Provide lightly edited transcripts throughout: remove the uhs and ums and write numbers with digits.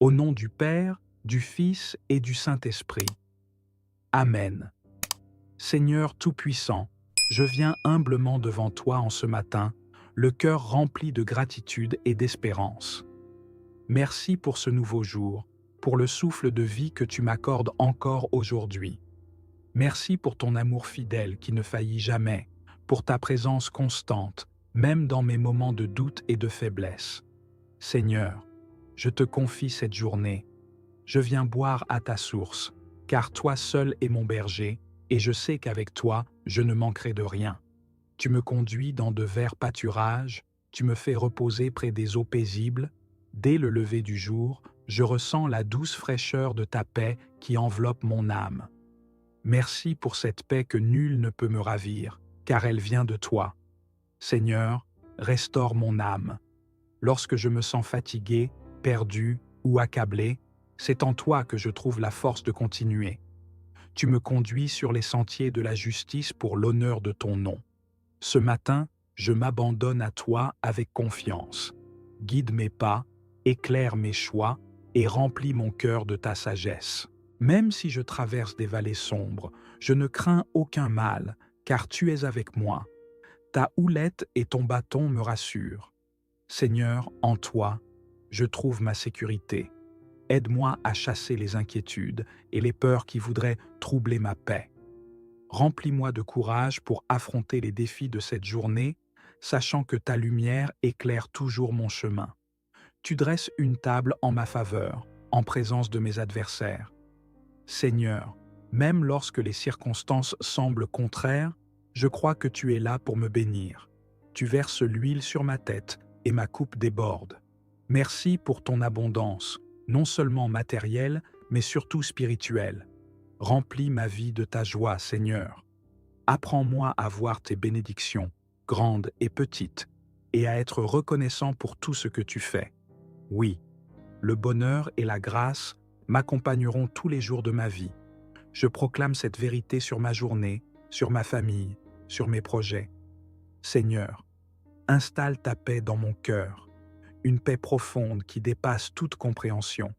Au nom du Père, du Fils et du Saint-Esprit. Amen. Seigneur Tout-Puissant, je viens humblement devant toi en ce matin, le cœur rempli de gratitude et d'espérance. Merci pour ce nouveau jour, pour le souffle de vie que tu m'accordes encore aujourd'hui. Merci pour ton amour fidèle qui ne faillit jamais, pour ta présence constante, même dans mes moments de doute et de faiblesse. Seigneur, je te confie cette journée. Je viens boire à ta source, car toi seul es mon berger, et je sais qu'avec toi, je ne manquerai de rien. Tu me conduis dans de verts pâturages, tu me fais reposer près des eaux paisibles. Dès le lever du jour, je ressens la douce fraîcheur de ta paix qui enveloppe mon âme. Merci pour cette paix que nul ne peut me ravir, car elle vient de toi. Seigneur, restaure mon âme. Lorsque je me sens fatigué, perdu ou accablé, c'est en toi que je trouve la force de continuer. Tu me conduis sur les sentiers de la justice pour l'honneur de ton nom. Ce matin, je m'abandonne à toi avec confiance. Guide mes pas, éclaire mes choix et remplis mon cœur de ta sagesse. Même si je traverse des vallées sombres, je ne crains aucun mal, car tu es avec moi. Ta houlette et ton bâton me rassurent. Seigneur, en toi, je trouve ma sécurité. Aide-moi à chasser les inquiétudes et les peurs qui voudraient troubler ma paix. Remplis-moi de courage pour affronter les défis de cette journée, sachant que ta lumière éclaire toujours mon chemin. Tu dresses une table en ma faveur, en présence de mes adversaires. Seigneur, même lorsque les circonstances semblent contraires, je crois que tu es là pour me bénir. Tu verses l'huile sur ma tête et ma coupe déborde. Merci pour ton abondance, non seulement matérielle, mais surtout spirituelle. Remplis ma vie de ta joie, Seigneur. Apprends-moi à voir tes bénédictions, grandes et petites, et à être reconnaissant pour tout ce que tu fais. Oui, le bonheur et la grâce m'accompagneront tous les jours de ma vie. Je proclame cette vérité sur ma journée, sur ma famille, sur mes projets. Seigneur, installe ta paix dans mon cœur, une paix profonde qui dépasse toute compréhension.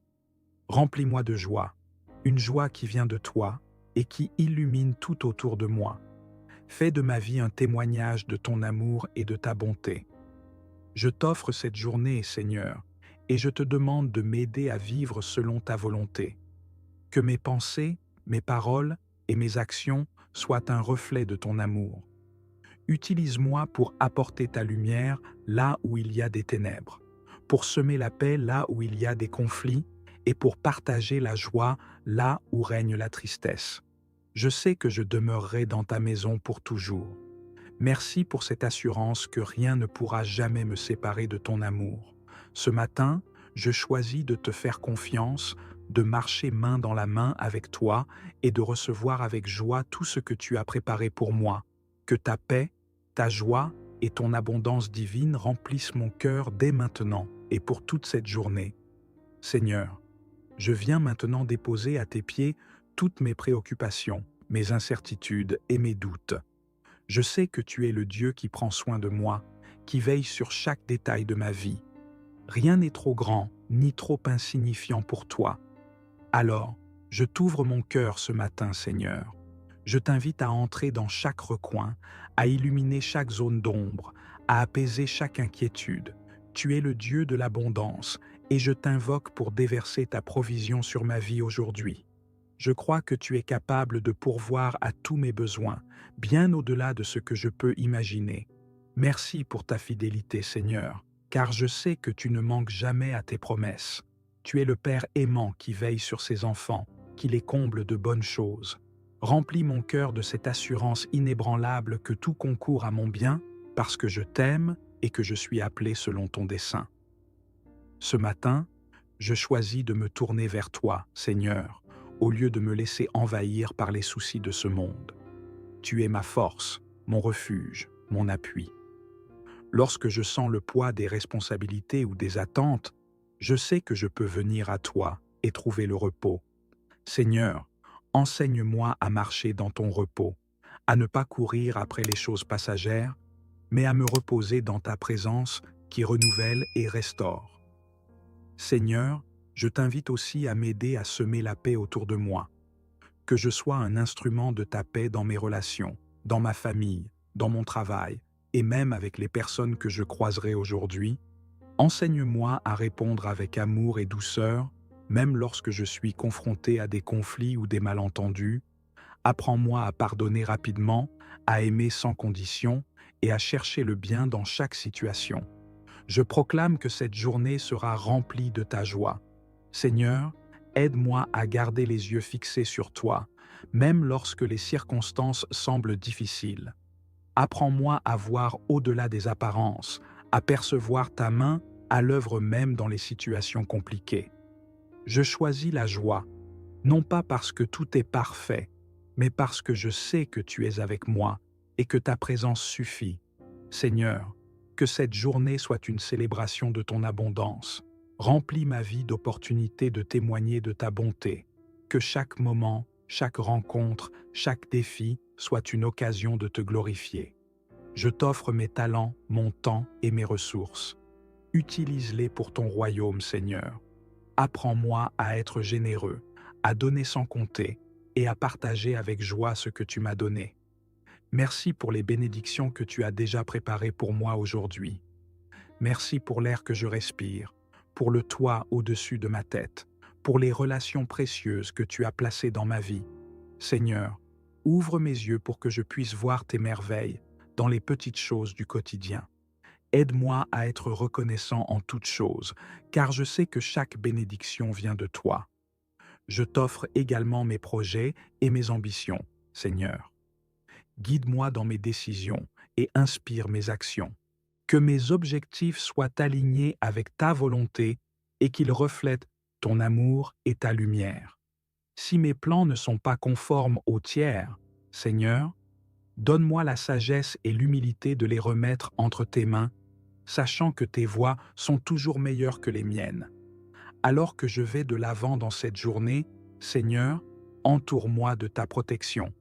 Remplis-moi de joie, une joie qui vient de toi et qui illumine tout autour de moi. Fais de ma vie un témoignage de ton amour et de ta bonté. Je t'offre cette journée, Seigneur, et je te demande de m'aider à vivre selon ta volonté. Que mes pensées, mes paroles et mes actions soient un reflet de ton amour. Utilise-moi pour apporter ta lumière là où il y a des ténèbres, pour semer la paix là où il y a des conflits et pour partager la joie là où règne la tristesse. Je sais que je demeurerai dans ta maison pour toujours. Merci pour cette assurance que rien ne pourra jamais me séparer de ton amour. Ce matin, je choisis de te faire confiance, de marcher main dans la main avec toi et de recevoir avec joie tout ce que tu as préparé pour moi. Que ta paix, ta joie et ton abondance divine remplissent mon cœur dès maintenant et pour toute cette journée. Seigneur, je viens maintenant déposer à tes pieds toutes mes préoccupations, mes incertitudes et mes doutes. Je sais que tu es le Dieu qui prend soin de moi, qui veille sur chaque détail de ma vie. Rien n'est trop grand ni trop insignifiant pour toi. Alors, je t'ouvre mon cœur ce matin, Seigneur. Je t'invite à entrer dans chaque recoin, à illuminer chaque zone d'ombre, à apaiser chaque inquiétude. Tu es le Dieu de l'abondance et je t'invoque pour déverser ta provision sur ma vie aujourd'hui. Je crois que tu es capable de pourvoir à tous mes besoins, bien au-delà de ce que je peux imaginer. Merci pour ta fidélité, Seigneur, car je sais que tu ne manques jamais à tes promesses. Tu es le Père aimant qui veille sur ses enfants, qui les comble de bonnes choses. Remplis mon cœur de cette assurance inébranlable que tout concourt à mon bien, parce que je t'aime et que je suis appelé selon ton dessein. Ce matin, je choisis de me tourner vers toi, Seigneur, au lieu de me laisser envahir par les soucis de ce monde. Tu es ma force, mon refuge, mon appui. Lorsque je sens le poids des responsabilités ou des attentes, je sais que je peux venir à toi et trouver le repos. Seigneur, enseigne-moi à marcher dans ton repos, à ne pas courir après les choses passagères, mais à me reposer dans ta présence qui renouvelle et restaure. Seigneur, Je t'invite aussi à m'aider à semer la paix autour de moi, que je sois un instrument de ta paix dans mes relations, dans ma famille, dans mon travail, et même avec les personnes que je croiserai aujourd'hui. Enseigne-moi à répondre avec amour et douceur, même lorsque je suis confronté à des conflits ou des malentendus. Apprends-moi à pardonner rapidement, à aimer sans condition et à chercher le bien dans chaque situation. Je proclame que cette journée sera remplie de ta joie. Seigneur, aide-moi à garder les yeux fixés sur toi, même lorsque les circonstances semblent difficiles. Apprends-moi à voir au-delà des apparences, à percevoir ta main à l'œuvre même dans les situations compliquées. Je choisis la joie, non pas parce que tout est parfait, mais parce que je sais que tu es avec moi et que ta présence suffit. Seigneur, que cette journée soit une célébration de ton abondance. Remplis ma vie d'opportunités de témoigner de ta bonté. Que chaque moment, chaque rencontre, chaque défi soit une occasion de te glorifier. Je t'offre mes talents, mon temps et mes ressources. Utilise-les pour ton royaume, Seigneur. Apprends-moi à être généreux, à donner sans compter et à partager avec joie ce que tu m'as donné. Merci pour les bénédictions que tu as déjà préparées pour moi aujourd'hui. Merci pour l'air que je respire, pour le toit au-dessus de ma tête, pour les relations précieuses que tu as placées dans ma vie. Seigneur, ouvre mes yeux pour que je puisse voir tes merveilles dans les petites choses du quotidien. Aide-moi à être reconnaissant en toutes choses, car je sais que chaque bénédiction vient de toi. Je t'offre également mes projets et mes ambitions, Seigneur. Guide-moi dans mes décisions et inspire mes actions. Que mes objectifs soient alignés avec ta volonté et qu'ils reflètent ton amour et ta lumière. Si mes plans ne sont pas conformes aux tiers, Seigneur, donne-moi la sagesse et l'humilité de les remettre entre tes mains, sachant que tes voies sont toujours meilleures que les miennes. Alors que je vais de l'avant dans cette journée, Seigneur, entoure-moi de ta protection.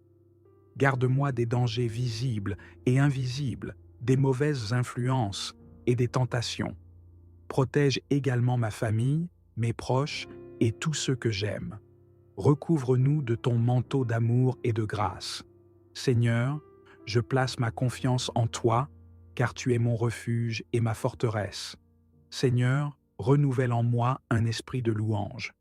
Garde-moi des dangers visibles et invisibles, des mauvaises influences et des tentations. Protège également ma famille, mes proches et tous ceux que j'aime. Recouvre-nous de ton manteau d'amour et de grâce. Seigneur, je place ma confiance en toi, car tu es mon refuge et ma forteresse. Seigneur, renouvelle en moi un esprit de louange.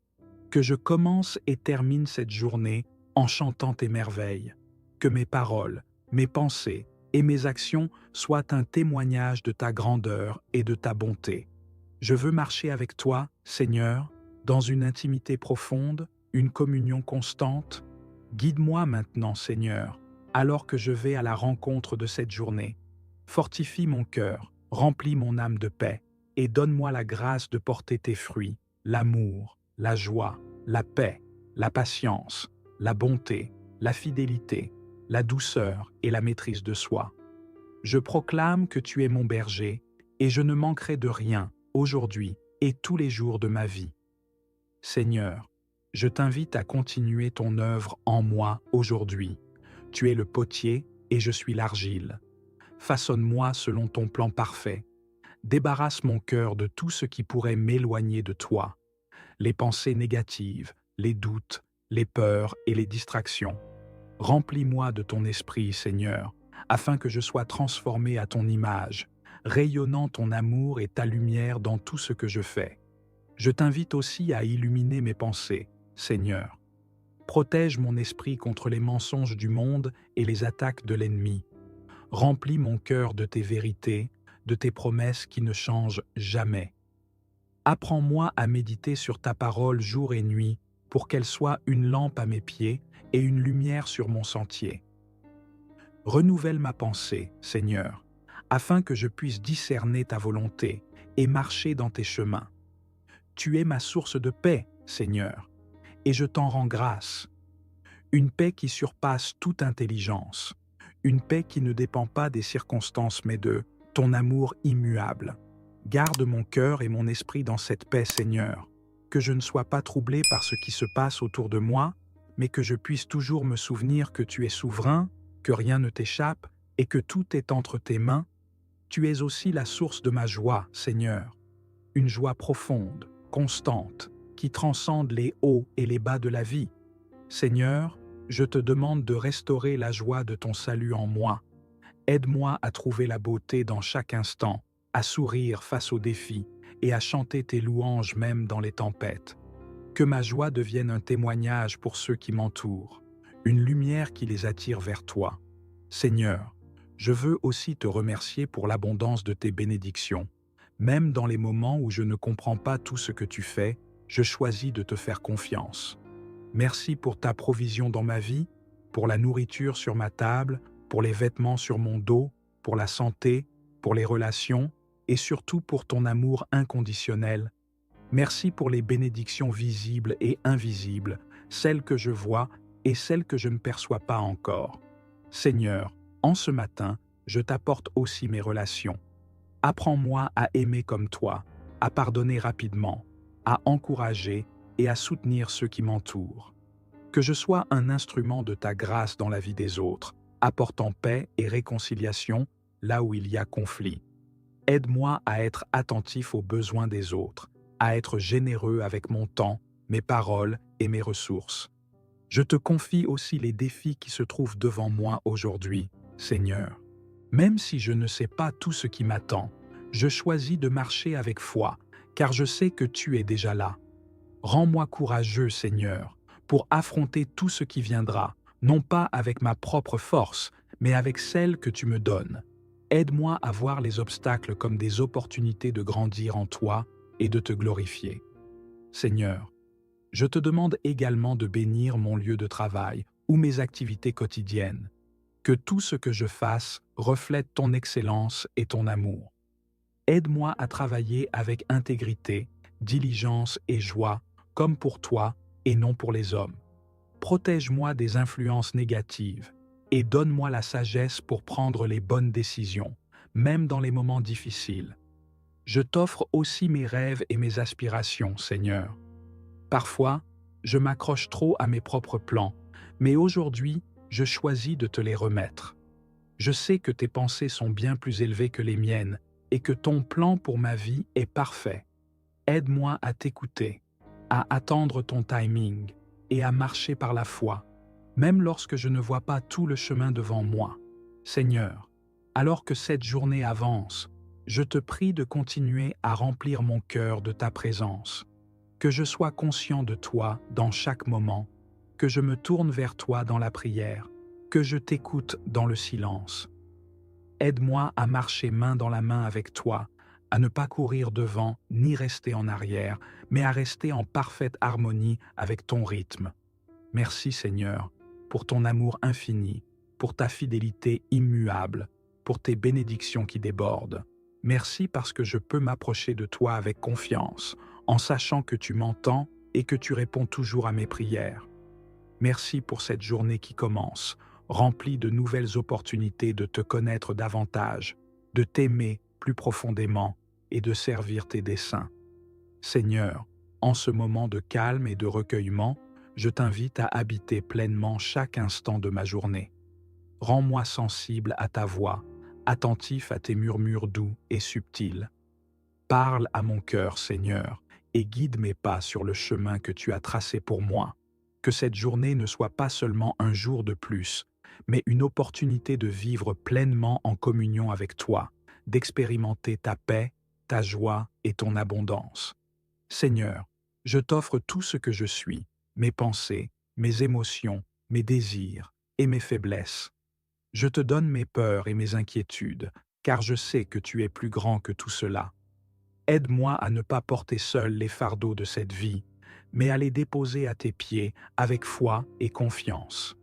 Que je commence et termine cette journée en chantant tes merveilles. Que mes paroles, mes pensées et mes actions soient un témoignage de ta grandeur et de ta bonté. Je veux marcher avec toi, Seigneur, dans une intimité profonde, une communion constante. Guide-moi maintenant, Seigneur, alors que je vais à la rencontre de cette journée. Fortifie mon cœur, remplis mon âme de paix, et donne-moi la grâce de porter tes fruits, l'amour, la joie, la paix, la patience, la bonté, la fidélité, la douceur et la maîtrise de soi. Je proclame que tu es mon berger, et je ne manquerai de rien aujourd'hui et tous les jours de ma vie. Seigneur, je t'invite à continuer ton œuvre en moi aujourd'hui. Tu es le potier et je suis l'argile. Façonne-moi selon ton plan parfait. Débarrasse mon cœur de tout ce qui pourrait m'éloigner de toi, les pensées négatives, les doutes, les peurs et les distractions. Remplis-moi de ton esprit, Seigneur, afin que je sois transformé à ton image, rayonnant ton amour et ta lumière dans tout ce que je fais. Je t'invite aussi à illuminer mes pensées, Seigneur. Protège mon esprit contre les mensonges du monde et les attaques de l'ennemi. Remplis mon cœur de tes vérités, de tes promesses qui ne changent jamais. Apprends-moi à méditer sur ta parole jour et nuit pour qu'elle soit une lampe à mes pieds et une lumière sur mon sentier. Renouvelle ma pensée, Seigneur, afin que je puisse discerner ta volonté et marcher dans tes chemins. Tu es ma source de paix, Seigneur, et je t'en rends grâce. Une paix qui surpasse toute intelligence, une paix qui ne dépend pas des circonstances mais de ton amour immuable. Garde mon cœur et mon esprit dans cette paix, Seigneur, que je ne sois pas troublé par ce qui se passe autour de moi, mais que je puisse toujours me souvenir que tu es souverain, que rien ne t'échappe et que tout est entre tes mains. Tu es aussi la source de ma joie, Seigneur, une joie profonde, constante, qui transcende les hauts et les bas de la vie. Seigneur, je te demande de restaurer la joie de ton salut en moi. Aide-moi à trouver la beauté dans chaque instant, à sourire face aux défis et à chanter tes louanges même dans les tempêtes. Que ma joie devienne un témoignage pour ceux qui m'entourent, une lumière qui les attire vers toi. Seigneur, je veux aussi te remercier pour l'abondance de tes bénédictions. Même dans les moments où je ne comprends pas tout ce que tu fais, je choisis de te faire confiance. Merci pour ta provision dans ma vie, pour la nourriture sur ma table, pour les vêtements sur mon dos, pour la santé, pour les relations et surtout pour ton amour inconditionnel. Merci pour les bénédictions visibles et invisibles, celles que je vois et celles que je ne perçois pas encore. Seigneur, en ce matin, je t'apporte aussi mes relations. Apprends-moi à aimer comme toi, à pardonner rapidement, à encourager et à soutenir ceux qui m'entourent. Que je sois un instrument de ta grâce dans la vie des autres, apportant paix et réconciliation là où il y a conflit. Aide-moi à être attentif aux besoins des autres, à être généreux avec mon temps, mes paroles et mes ressources. Je te confie aussi les défis qui se trouvent devant moi aujourd'hui, Seigneur. Même si je ne sais pas tout ce qui m'attend, je choisis de marcher avec foi, car je sais que tu es déjà là. Rends-moi courageux, Seigneur, pour affronter tout ce qui viendra, non pas avec ma propre force, mais avec celle que tu me donnes. Aide-moi à voir les obstacles comme des opportunités de grandir en toi et de te glorifier. Seigneur, je te demande également de bénir mon lieu de travail ou mes activités quotidiennes. Que tout ce que je fasse reflète ton excellence et ton amour. Aide-moi à travailler avec intégrité, diligence et joie, comme pour toi et non pour les hommes. Protège-moi des influences négatives et donne-moi la sagesse pour prendre les bonnes décisions, même dans les moments difficiles. Je t'offre aussi mes rêves et mes aspirations, Seigneur. Parfois, je m'accroche trop à mes propres plans, mais aujourd'hui, je choisis de te les remettre. Je sais que tes pensées sont bien plus élevées que les miennes et que ton plan pour ma vie est parfait. Aide-moi à t'écouter, à attendre ton timing et à marcher par la foi, même lorsque je ne vois pas tout le chemin devant moi. Seigneur, alors que cette journée avance, je te prie de continuer à remplir mon cœur de ta présence. Que je sois conscient de toi dans chaque moment, que je me tourne vers toi dans la prière, que je t'écoute dans le silence. Aide-moi à marcher main dans la main avec toi, à ne pas courir devant ni rester en arrière, mais à rester en parfaite harmonie avec ton rythme. Merci Seigneur, pour ton amour infini, pour ta fidélité immuable, pour tes bénédictions qui débordent. Merci parce que je peux m'approcher de toi avec confiance, en sachant que tu m'entends et que tu réponds toujours à mes prières. Merci pour cette journée qui commence, remplie de nouvelles opportunités de te connaître davantage, de t'aimer plus profondément et de servir tes desseins. Seigneur, en ce moment de calme et de recueillement, je t'invite à habiter pleinement chaque instant de ma journée. Rends-moi sensible à ta voix, attentif à tes murmures doux et subtils. Parle à mon cœur, Seigneur, et guide mes pas sur le chemin que tu as tracé pour moi. Que cette journée ne soit pas seulement un jour de plus, mais une opportunité de vivre pleinement en communion avec toi, d'expérimenter ta paix, ta joie et ton abondance. Seigneur, je t'offre tout ce que je suis, mes pensées, mes émotions, mes désirs et mes faiblesses. Je te donne mes peurs et mes inquiétudes, car je sais que tu es plus grand que tout cela. Aide-moi à ne pas porter seul les fardeaux de cette vie, mais à les déposer à tes pieds avec foi et confiance.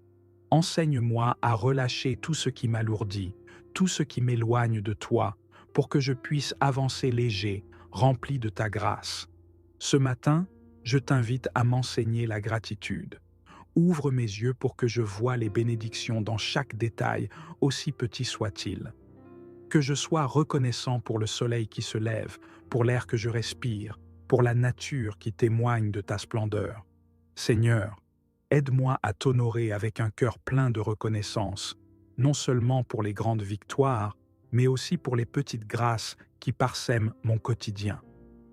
Enseigne-moi à relâcher tout ce qui m'alourdit, tout ce qui m'éloigne de toi, pour que je puisse avancer léger, rempli de ta grâce. Ce matin, je t'invite à m'enseigner la gratitude. Ouvre mes yeux pour que je voie les bénédictions dans chaque détail, aussi petit soit-il. Que je sois reconnaissant pour le soleil qui se lève, pour l'air que je respire, pour la nature qui témoigne de ta splendeur. Seigneur, aide-moi à t'honorer avec un cœur plein de reconnaissance, non seulement pour les grandes victoires, mais aussi pour les petites grâces qui parsèment mon quotidien.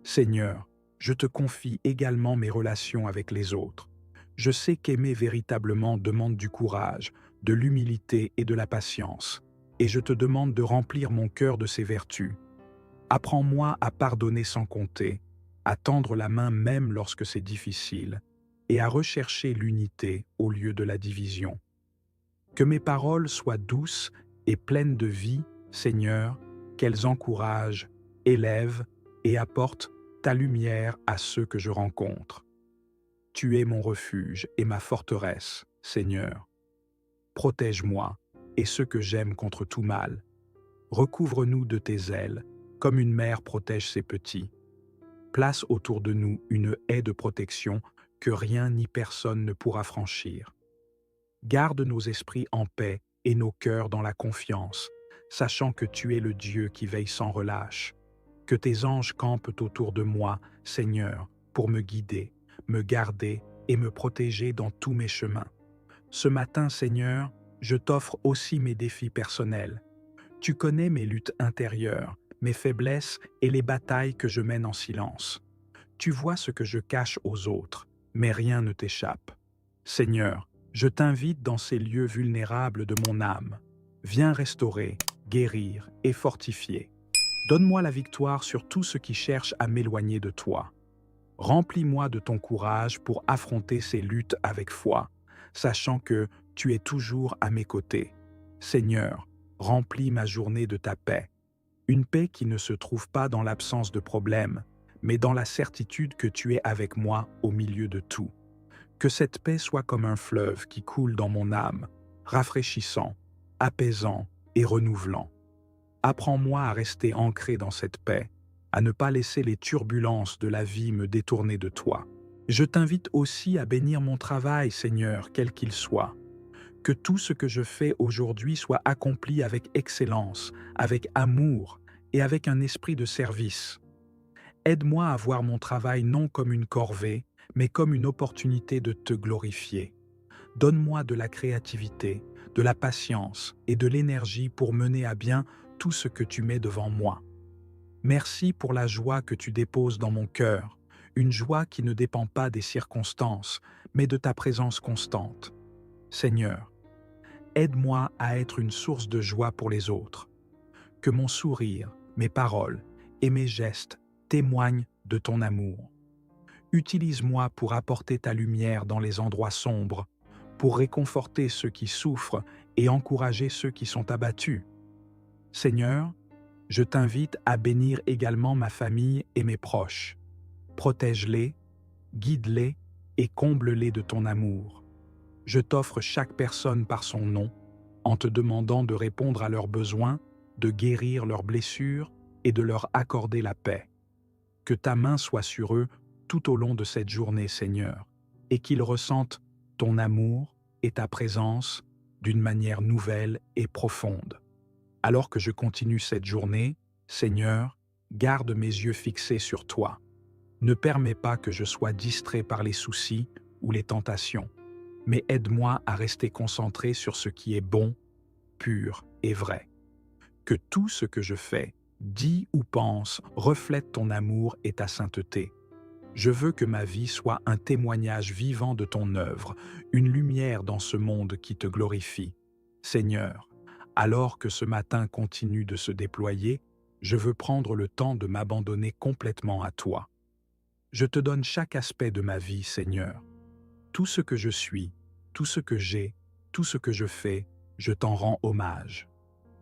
Seigneur, je te confie également mes relations avec les autres. Je sais qu'aimer véritablement demande du courage, de l'humilité et de la patience, et je te demande de remplir mon cœur de ces vertus. Apprends-moi à pardonner sans compter, à tendre la main même lorsque c'est difficile, et à rechercher l'unité au lieu de la division. Que mes paroles soient douces et pleines de vie, Seigneur, qu'elles encouragent, élèvent et apportent ta lumière à ceux que je rencontre. Tu es mon refuge et ma forteresse, Seigneur. Protège-moi et ceux que j'aime contre tout mal. Recouvre-nous de tes ailes, comme une mère protège ses petits. Place autour de nous une haie de protection que rien ni personne ne pourra franchir. Garde nos esprits en paix et nos cœurs dans la confiance, sachant que tu es le Dieu qui veille sans relâche. Que tes anges campent autour de moi, Seigneur, pour me guider, me garder et me protéger dans tous mes chemins. Ce matin, Seigneur, je t'offre aussi mes défis personnels. Tu connais mes luttes intérieures, mes faiblesses et les batailles que je mène en silence. Tu vois ce que je cache aux autres, mais rien ne t'échappe. Seigneur, je t'invite dans ces lieux vulnérables de mon âme. Viens restaurer, guérir et fortifier. Donne-moi la victoire sur tout ce qui cherche à m'éloigner de toi. Remplis-moi de ton courage pour affronter ces luttes avec foi, sachant que tu es toujours à mes côtés. Seigneur, remplis ma journée de ta paix. Une paix qui ne se trouve pas dans l'absence de problèmes, mais dans la certitude que tu es avec moi au milieu de tout. Que cette paix soit comme un fleuve qui coule dans mon âme, rafraîchissant, apaisant et renouvelant. Apprends-moi à rester ancré dans cette paix, à ne pas laisser les turbulences de la vie me détourner de toi. Je t'invite aussi à bénir mon travail, Seigneur, quel qu'il soit. Que tout ce que je fais aujourd'hui soit accompli avec excellence, avec amour et avec un esprit de service. Aide-moi à voir mon travail non comme une corvée, mais comme une opportunité de te glorifier. Donne-moi de la créativité, de la patience et de l'énergie pour mener à bien tout ce que tu mets devant moi. Merci pour la joie que tu déposes dans mon cœur, une joie qui ne dépend pas des circonstances, mais de ta présence constante. Seigneur, aide-moi à être une source de joie pour les autres. Que mon sourire, mes paroles et mes gestes témoignent de ton amour. Utilise-moi pour apporter ta lumière dans les endroits sombres, pour réconforter ceux qui souffrent et encourager ceux qui sont abattus. Seigneur, je t'invite à bénir également ma famille et mes proches. Protège-les, guide-les et comble-les de ton amour. Je t'offre chaque personne par son nom, en te demandant de répondre à leurs besoins, de guérir leurs blessures et de leur accorder la paix. Que ta main soit sur eux tout au long de cette journée, Seigneur, et qu'ils ressentent ton amour et ta présence d'une manière nouvelle et profonde. Alors que je continue cette journée, Seigneur, garde mes yeux fixés sur toi. Ne permets pas que je sois distrait par les soucis ou les tentations, mais aide-moi à rester concentré sur ce qui est bon, pur et vrai. Que tout ce que je fais, dis ou pense reflète ton amour et ta sainteté. Je veux que ma vie soit un témoignage vivant de ton œuvre, une lumière dans ce monde qui te glorifie. Seigneur, alors que ce matin continue de se déployer, je veux prendre le temps de m'abandonner complètement à toi. Je te donne chaque aspect de ma vie, Seigneur. Tout ce que je suis, tout ce que j'ai, tout ce que je fais, je t'en rends hommage.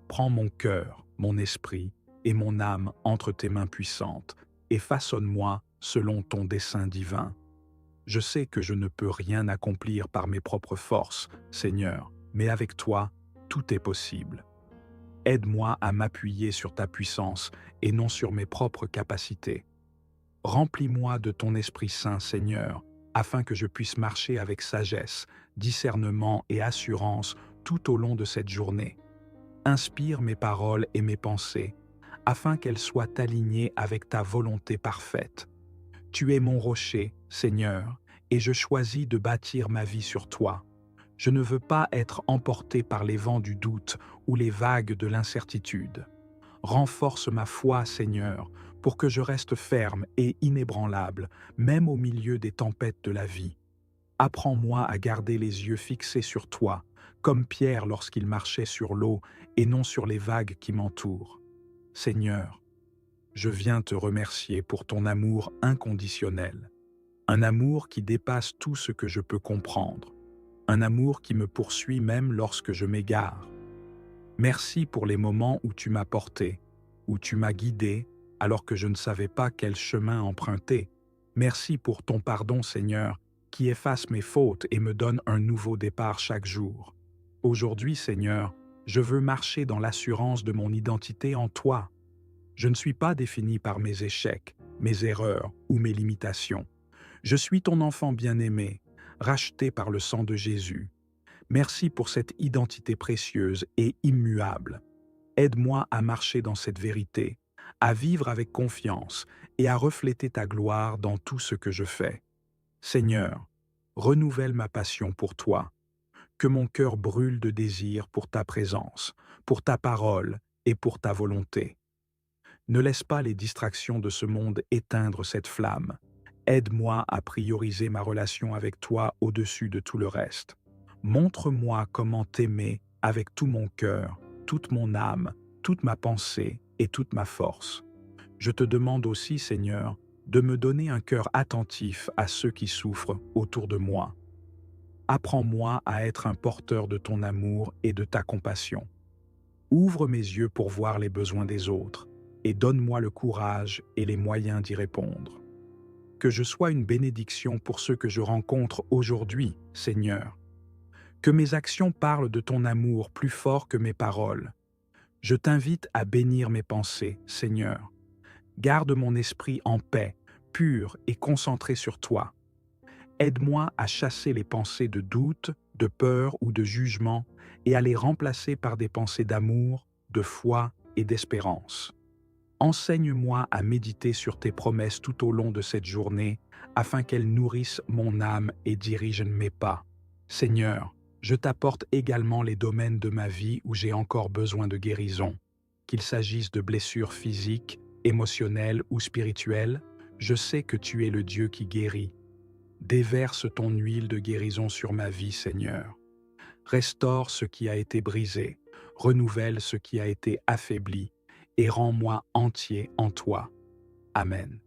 Prends mon cœur, mon esprit et mon âme entre tes mains puissantes et façonne-moi selon ton dessein divin. Je sais que je ne peux rien accomplir par mes propres forces, Seigneur, mais avec toi, tout est possible. Aide-moi à m'appuyer sur ta puissance et non sur mes propres capacités. Remplis-moi de ton Esprit Saint, Seigneur, afin que je puisse marcher avec sagesse, discernement et assurance tout au long de cette journée. Inspire mes paroles et mes pensées, afin qu'elles soient alignées avec ta volonté parfaite. Tu es mon rocher, Seigneur, et je choisis de bâtir ma vie sur toi. Je ne veux pas être emporté par les vents du doute ou les vagues de l'incertitude. Renforce ma foi, Seigneur, pour que je reste ferme et inébranlable, même au milieu des tempêtes de la vie. Apprends-moi à garder les yeux fixés sur toi, comme Pierre lorsqu'il marchait sur l'eau et non sur les vagues qui m'entourent. Seigneur, je viens te remercier pour ton amour inconditionnel, un amour qui dépasse tout ce que je peux comprendre, un amour qui me poursuit même lorsque je m'égare. Merci pour les moments où tu m'as porté, où tu m'as guidé alors que je ne savais pas quel chemin emprunter. Merci pour ton pardon, Seigneur, qui efface mes fautes et me donne un nouveau départ chaque jour. Aujourd'hui, Seigneur, je veux marcher dans l'assurance de mon identité en toi. Je ne suis pas défini par mes échecs, mes erreurs ou mes limitations. Je suis ton enfant bien-aimé, racheté par le sang de Jésus. Merci pour cette identité précieuse et immuable. Aide-moi à marcher dans cette vérité, à vivre avec confiance et à refléter ta gloire dans tout ce que je fais. Seigneur, renouvelle ma passion pour toi, que mon cœur brûle de désir pour ta présence, pour ta parole et pour ta volonté. Ne laisse pas les distractions de ce monde éteindre cette flamme. Aide-moi à prioriser ma relation avec toi au-dessus de tout le reste. Montre-moi comment t'aimer avec tout mon cœur, toute mon âme, toute ma pensée et toute ma force. Je te demande aussi, Seigneur, de me donner un cœur attentif à ceux qui souffrent autour de moi. Apprends-moi à être un porteur de ton amour et de ta compassion. Ouvre mes yeux pour voir les besoins des autres et donne-moi le courage et les moyens d'y répondre. Que je sois une bénédiction pour ceux que je rencontre aujourd'hui, Seigneur. Que mes actions parlent de ton amour plus fort que mes paroles. Je t'invite à bénir mes pensées, Seigneur. Garde mon esprit en paix, pur et concentré sur toi. Aide-moi à chasser les pensées de doute, de peur ou de jugement et à les remplacer par des pensées d'amour, de foi et d'espérance. Enseigne-moi à méditer sur tes promesses tout au long de cette journée afin qu'elles nourrissent mon âme et dirigent mes pas. Seigneur, je t'apporte également les domaines de ma vie où j'ai encore besoin de guérison. Qu'il s'agisse de blessures physiques, émotionnelles ou spirituelles, je sais que tu es le Dieu qui guérit. Déverse ton huile de guérison sur ma vie, Seigneur. Restaure ce qui a été brisé, renouvelle ce qui a été affaibli, et rends-moi entier en toi. Amen.